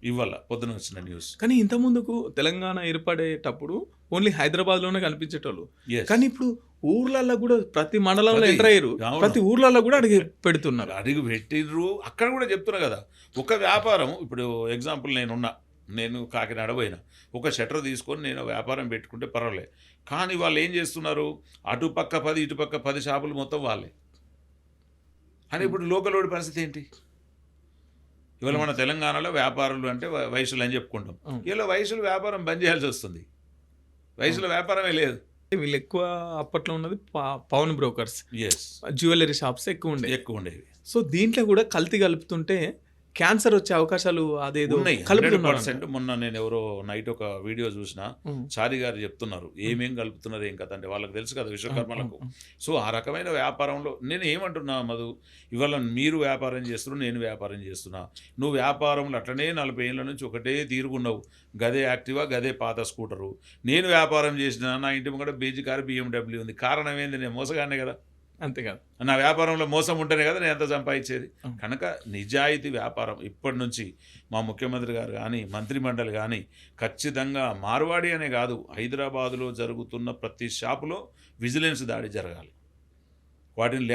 ఇవాళ పొద్దున వచ్చిన న్యూస్. కానీ ఇంత ముందుకు తెలంగాణ ఏర్పడేటప్పుడు ఓన్లీ హైదరాబాద్లోనే కనిపించేటోళ్ళు. Yes. కానీ ఇప్పుడు ఊర్లలో కూడా ప్రతి మండలంలో ప్రతి- ఎంటర్ అయ్యారు, అవును. ప్రతి ఊర్లలో కూడా అడిగి పెడుతున్నారు. అడిగి పెట్టిర్రు. అక్కడ కూడా చెప్తున్నా కదా, ఒక వ్యాపారం ఇప్పుడు ఎగ్జాంపుల్ నేను కాకినాడ పోయినా, ఒక షట్టర్ తీసుకొని నేను వ్యాపారం పెట్టుకుంటే పర్వాలేదు. కానీ వాళ్ళు ఏం చేస్తున్నారు, అటుపక్క 10 ఇటుపక్క 10 షాపులు మొత్తం వాళ్ళే. అని ఇప్పుడు లోకల్ వాడి పరిస్థితి ఏంటి? ఇవాళ మన తెలంగాణలో వ్యాపారులు అంటే వయసులు అని చెప్పుకుంటాం. ఇలా వయసులు వ్యాపారం బంద్ చేయాల్సి వస్తుంది. వయసుల వ్యాపారమే లేదు. వీళ్ళు ఎక్కువ అప్పట్లో ఉన్నది pawn brokers, yes, jewellery shops ఎక్కువ ఉండేవి. సో దీంట్లో కూడా కల్తీ కలుపుతుంటే క్యాన్సర్ వచ్చే అవకాశాలు అదేదో ఉన్నాయి కలుపుతున్నారు. 100%. మొన్న నేను ఎవరో నైట్ ఒక వీడియో చూసిన, చారి గారు చెప్తున్నారు ఏమేం కలుపుతున్నారు ఏం కథ అంటే వాళ్ళకి తెలుసు కదా విశ్వకర్మలకు. సో ఆ రకమైన వ్యాపారంలో నేను ఏమంటున్నా మధు, ఇవాళ మీరు వ్యాపారం చేస్తున్నారు, నేను వ్యాపారం చేస్తున్నా. నువ్వు వ్యాపారంలో అట్లనే 40 ఏళ్ళ నుంచి ఒకటే తీరుగున్నావు, గదే యాక్టివా గదే పాత స్కూటరు. నేను వ్యాపారం చేసిన నా ఇంటి ముంగట బీజీ కారు BMW ఉంది. కారణం ఏంది? నేను మోసగానే కదా. అంతేకాదు, నా వ్యాపారంలో మోసం ఉంటేనే కదా నేను ఎంత సంపాదించేది. కనుక నిజాయితీ వ్యాపారం ఇప్పటి నుంచి మా ముఖ్యమంత్రి గారు కానీ మంత్రిమండలి కానీ ఖచ్చితంగా మార్వాడి అనే కాదు, హైదరాబాదులో జరుగుతున్న ప్రతి షాపులో విజిలెన్స్ దాడి జరగాలి. వాటిని